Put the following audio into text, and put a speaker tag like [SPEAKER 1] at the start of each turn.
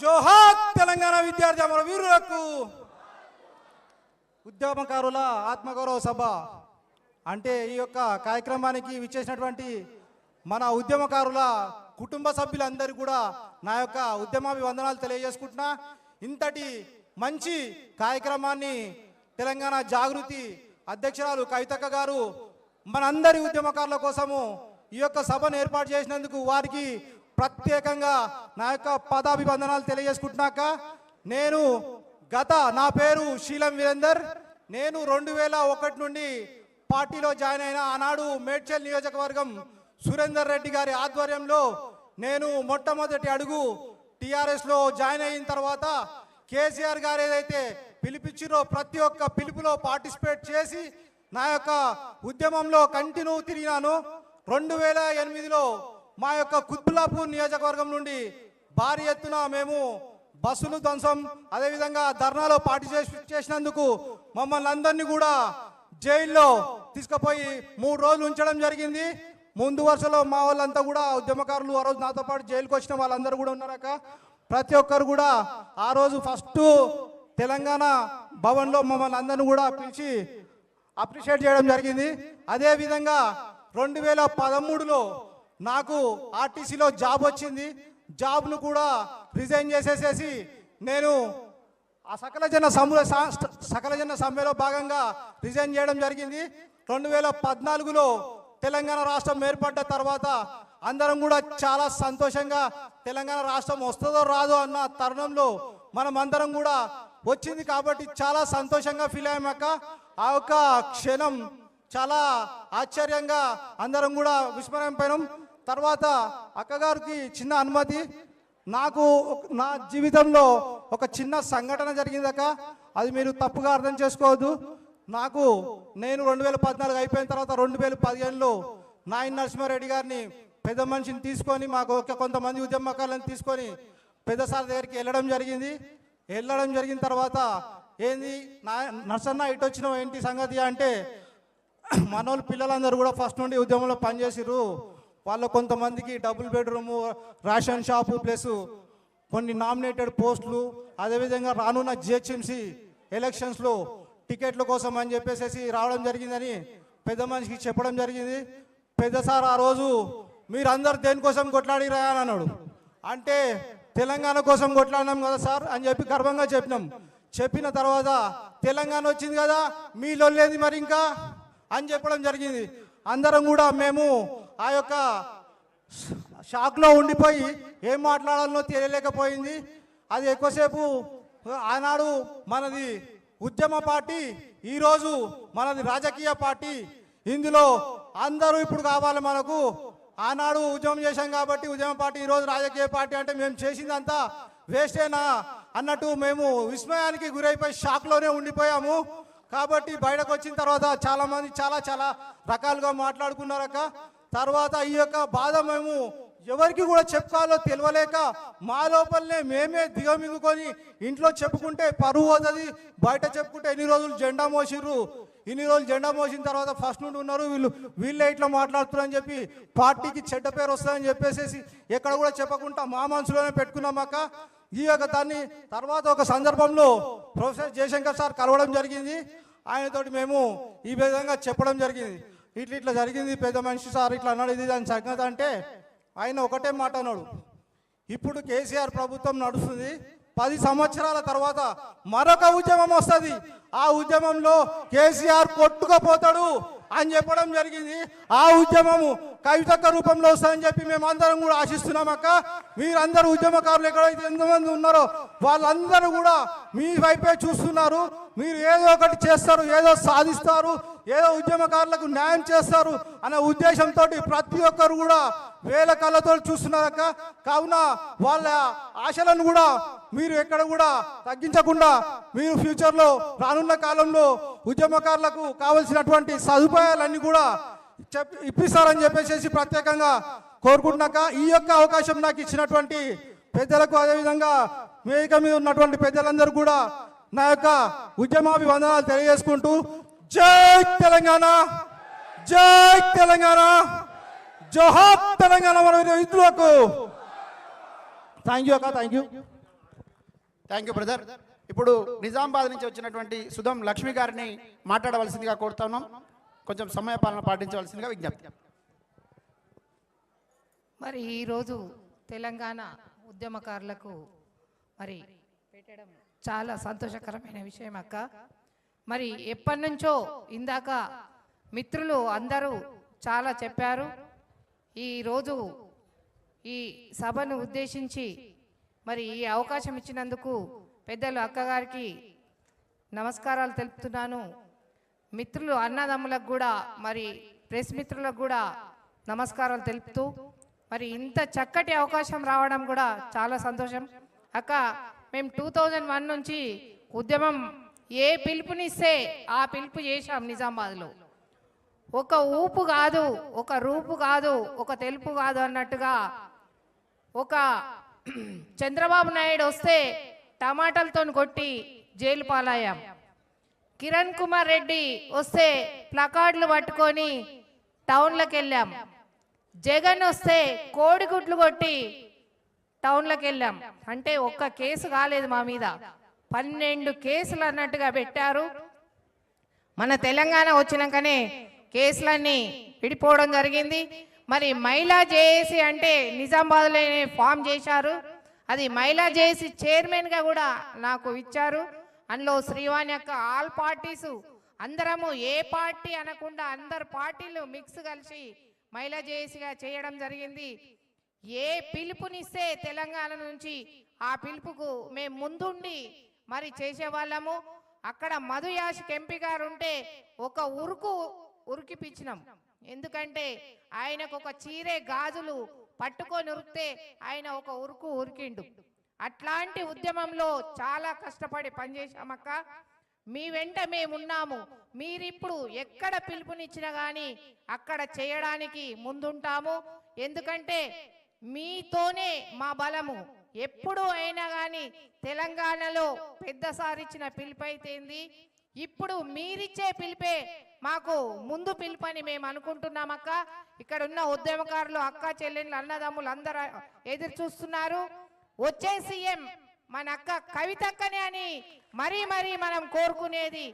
[SPEAKER 1] జోహార్ తెలంగాణ విద్యార్థి అమర వీరులకు. ఉద్యమకారుల ఆత్మగౌరవ సభ అంటే ఈ యొక్క కార్యక్రమానికి విచ్చేసినటువంటి మన ఉద్యమకారుల కుటుంబ సభ్యులందరూ కూడా నా యొక్క ఉద్యమాభివందనాలు తెలియజేసుకుంటున్నా. ఇంతటి మంచి కార్యక్రమాన్ని తెలంగాణ జాగృతి అధ్యక్షురాలు కవితక్క గారు మనందరి ఉద్యమకారుల కోసము ఈ యొక్క సభను ఏర్పాటు చేసినందుకు వారికి ప్రత్యేకంగా నా యొక్క పదాభివందనాలు తెలియజేసుకుంటున్నాక, నా పేరు శీలం వీరేందర్. నేను 2001 నుండి పార్టీలో జాయిన్ అయిన. ఆనాడు మేడ్చల్ నియోజకవర్గం సురేందర్ రెడ్డి గారి ఆధ్వర్యంలో నేను మొట్టమొదటి అడుగు టీఆర్ఎస్లో జాయిన్ అయిన తర్వాత కేసీఆర్ గారు ఏదైతే పిలిపించారో ప్రతి ఒక్క పిలుపులో పార్టిసిపేట్ చేసి నా యొక్క ఉద్యమంలో కంటిన్యూ తిరిగినాను. 2008లో మా యొక్క కుత్బుల్లాపూర్ నియోజకవర్గం నుండి భారీ ఎత్తున మేము బస్సులు ధ్వంసం అదేవిధంగా ధర్నాలో పార్టిసిపేట్ చేసినందుకు మమ్మల్ని అందరినీ కూడా జైల్లో తీసుకుపోయి 3 రోజులు ఉంచడం జరిగింది. ముందు వరుసలో మా వాళ్ళంతా కూడా ఉద్యమకారులు ఆ రోజు నాతో పాటు జైలుకి వచ్చిన వాళ్ళందరూ కూడా ఉన్నారక. ప్రతి ఒక్కరు కూడా ఆ రోజు ఫస్ట్ తెలంగాణ భవన్లో మమ్మల్ని అందరినీ కూడా పిలిచి అప్రిషియేట్ చేయడం జరిగింది. అదేవిధంగా 2013లో నాకు ఆర్టీసీలో జాబ్ వచ్చింది. జాబ్ను కూడా రిజైన్ చేసేసేసి నేను ఆ సకల జన సమ్మెలో భాగంగా రిజైన్ చేయడం జరిగింది. 2014లో తెలంగాణ రాష్ట్రం ఏర్పడ్డ తర్వాత అందరం కూడా చాలా సంతోషంగా తెలంగాణ రాష్ట్రం వస్తుందో రాదో అన్న తరుణంలో మనం అందరం కూడా వచ్చింది కాబట్టి చాలా సంతోషంగా ఫీల్ అయ్యాక ఆ యొక్క క్షణం చాలా ఆశ్చర్యంగా అందరం కూడా విస్మరింపోయినాం. తర్వాత అక్కగారికి చిన్న అనుమతి, నాకు నా జీవితంలో ఒక చిన్న సంఘటన జరిగిందక, అది మీరు తప్పుగా అర్థం చేసుకోవద్దు. నేను 2014 అయిపోయిన తర్వాత 2015లో నాయన్ నరసింహారెడ్డి గారిని పెద్ద మనిషిని తీసుకొని మాకు కొంతమంది ఉద్యమకారులను తీసుకొని పెద్ద సార్ దగ్గరికి వెళ్ళడం జరిగిన తర్వాత ఏంది నర్సన్న ఇటు వచ్చిన ఏంటి సంగతి అంటే, మనోళ్ళు పిల్లలందరూ కూడా ఫస్ట్ నుండి ఉద్యమంలో పనిచేసిర్రు, వాళ్ళు కొంతమందికి double bedroom ration shop plus కొన్ని నామినేటెడ్ పోస్టులు అదేవిధంగా రానున్న జిహెచ్ఎంసీ ఎలక్షన్స్లో టికెట్ల కోసం అని చెప్పేసి రావడం జరిగిందని పెద్ద మనిషికి చెప్పడం జరిగింది. పెద్ద సార్ ఆ రోజు మీరందరూ దేనికోసం కొట్లాడిరా అని అన్నాడు. అంటే తెలంగాణ కోసం కొట్లాడినాం కదా సార్ అని చెప్పి గర్వంగా చెప్పిన తర్వాత తెలంగాణ వచ్చింది కదా మీ లొల్లేది మరి ఇంకా అని చెప్పడం జరిగింది. అందరం కూడా మేము ఆ యొక్క షాక్లో ఉండిపోయి ఏం మాట్లాడాలనో తెలియలేకపోయింది. అది ఎక్కువసేపు ఆనాడు మనది ఉద్యమ పార్టీ, ఈరోజు మనది రాజకీయ పార్టీ. ఇందులో అందరూ ఇప్పుడు కావాలి మనకు. ఆనాడు ఉద్యమం చేశాం కాబట్టి ఉద్యమ పార్టీ, ఈరోజు రాజకీయ పార్టీ అంటే మేము చేసిందంతా వేస్టేనా అన్నట్టు మేము విస్మయానికి గురైపోయి షాక్లోనే ఉండిపోయాము. కాబట్టి బయటకు వచ్చిన తర్వాత చాలామంది చాలా రకాలుగా మాట్లాడుకున్నారక. తర్వాత ఈ యొక్క బాధ మేము ఎవరికి కూడా చెప్పుకోవాలో తెలియలేక మా లోపలనే మేమే దిగమింగుకొని ఇంట్లో చెప్పుకుంటే పరువు అవుతుంది, బయట చెప్పుకుంటే ఎన్ని రోజులు జెండా మోసిర్రు, ఇన్ని రోజులు జెండా మోసిన తర్వాత ఫస్ట్ నుండి ఉన్నారు వీళ్ళే ఇట్లా మాట్లాడుతున్నారని చెప్పి పార్టీకి చెడ్డ పేరు వస్తుందని చెప్పేసి ఎక్కడ కూడా చెప్పకుండా మా మనసులోనే పెట్టుకున్నామాక. ఈ యొక్క దాన్ని తర్వాత ఒక సందర్భంలో ప్రొఫెసర్ జయశంకర్ సార్ కలవడం జరిగింది. ఆయనతోటి మేము ఈ విధంగా చెప్పడం జరిగింది, ఇట్లా జరిగింది పెద్ద మనిషి సార్ ఇట్లా అన్నాడు, ఇది దాని సంగతి అంటే ఆయన ఒకటే మాట అన్నాడు, ఇప్పుడు కేసీఆర్ ప్రభుత్వం నడుస్తుంది, 10 సంవత్సరాల తర్వాత మరొక ఉద్యమం వస్తుంది, ఆ ఉద్యమంలో కేసీఆర్ కొట్టుకుపోతాడు అని చెప్పడం జరిగింది. ఆ ఉద్యమము కవితక్క రూపంలో వస్తుందని చెప్పి మేమందరం కూడా ఆశిస్తున్నాం అక్క. మీరందరూ ఉద్యమకారులు ఎక్కడైతే ఎంతమంది ఉన్నారో వాళ్ళందరూ కూడా మీ వైపే చూస్తున్నారు. మీరు ఏదో ఒకటి చేస్తారు, ఏదో సాధిస్తారు, ఏదో ఉద్యమకారులకు న్యాయం చేస్తారు అనే ఉద్దేశంతో ప్రతి ఒక్కరు కూడా వేల కళ్ళతో చూస్తున్నారక్క. కావున వాళ్ళ ఆశలను కూడా మీరు ఎక్కడ కూడా తగ్గించకుండా మీరు ఫ్యూచర్లో రానున్న కాలంలో ఉద్యమకారులకు కావలసినటువంటి సదుపాయాలన్నీ కూడా ఇప్పిస్తారని చెప్పేసి ప్రత్యేకంగా కోరుకుంటున్నాక, ఈ యొక్క అవకాశం నాకు ఇచ్చినటువంటి పెద్దలకు అదేవిధంగా వేదిక మీద ఉన్నటువంటి పెద్దలందరూ కూడా నా యొక్క ఉద్యమాభివందనాలు తెలియజేసుకుంటూ జై తెలంగాణ, జై తెలంగాణ, జోహార్ తెలంగాణ మన రైతులకు. థ్యాంక్ యూ అక్క, thank you.
[SPEAKER 2] Thank you brother. ఇప్పుడు నిజామాబాద్ నుంచి వచ్చినటువంటి సుధం లక్ష్మి గారిని మాట్లాడవలసిందిగా కోరుతున్నాం. కొంచెం సమయపాలన పాటించవలసిందిగా విజ్ఞప్తి.
[SPEAKER 3] మరి ఈరోజు తెలంగాణ ఉద్యమకారులకు మరి పెట్టడం చాలా సంతోషకరమైన విషయం అక్క. మరి ఎప్పటి నుంచో ఇందాక మిత్రులు అందరూ చాలా చెప్పారు. ఈరోజు ఈ సభను ఉద్దేశించి మరి ఈ అవకాశం ఇచ్చినందుకు పెద్దలు అక్కగారికి నమస్కారాలు తెలుపుతున్నాను. మిత్రులు అన్నదమ్ములకు కూడా మరి ప్రెస్ మిత్రులకు కూడా నమస్కారాలు తెలుపుతూ మరి ఇంత చక్కటి అవకాశం రావడం కూడా చాలా సంతోషం అక్క. మేము 2001 నుంచి ఉద్యమం ఏ పిలుపునిస్తే ఆ పిలుపు చేశాం. నిజామాబాద్లో ఒక ఊపు కాదు, ఒక రూపు కాదు, ఒక తెలుపు కాదు అన్నట్టుగా ఒక చంద్రబాబు నాయుడు వస్తే టమాటాలతో కొట్టి జైలు పాలయ్యాం. కిరణ్ కుమార్ రెడ్డి వస్తే ప్లకార్డులు పట్టుకొని టౌన్లకు వెళ్ళాం. జగన్ వస్తే కోడిగుడ్లు కొట్టి టౌన్లకు వెళ్ళాం. అంటే ఒక్క కేసు కాలేదు మా మీద, 12 కేసులు అన్నట్టుగా పెట్టారు. మన తెలంగాణ వచ్చినాకనే కేసులన్నీ విడిపోవడం జరిగింది. మరి మహిళా జేఏసీ అంటే నిజామాబాద్లోనే ఫామ్ చేశారు. అది మహిళా జేఏసీ చైర్మన్గా కూడా నాకు ఇచ్చారు. అందులో శ్రీవాణి అక్క ఆల్ పార్టీసు అందరము ఏ పార్టీ అనకుండా అందరు పార్టీలు మిక్స్ కలిసి మహిళా జేఏసీగా చేయడం జరిగింది. ఏ పిలుపునిస్తే తెలంగాణ నుంచి ఆ పిలుపుకు మేము ముందుండి మరి చేసేవాళ్ళము. అక్కడ మధు యాషిక్ ఎంపీ గారు ఉంటే ఒక ఉరికిపించినాం. ఎందుకంటే ఆయనకు ఒక చీరే గాజులు పట్టుకొని ఉరికితే ఆయన ఒక ఉరికిండు. అట్లాంటి ఉద్యమంలో చాలా కష్టపడి పనిచేశామక్క. మీ వెంట మేమున్నాము. మీరిప్పుడు ఎక్కడ పిలుపునిచ్చినా కానీ అక్కడ చేయడానికి ముందుంటాము. ఎందుకంటే మీతోనే మా బలము. ఎప్పుడు అయినా కానీ తెలంగాణలో పెద్దసారిచ్చిన పిలుపైతేంది, ఇప్పుడు మీరిచ్చే పిలిపే మాకు ముందు పిలుపని మేము అనుకుంటున్నామక్క. ఇక్కడ ఉన్న ఉద్యమకారులు అక్క చెల్లెళ్ళు అన్నదమ్ములు అందరూ ఎదురు చూస్తున్నారు. వచ్చే సీఎం మన అక్క కవితక్కనే అని మరీ మనం కోరుకునేది.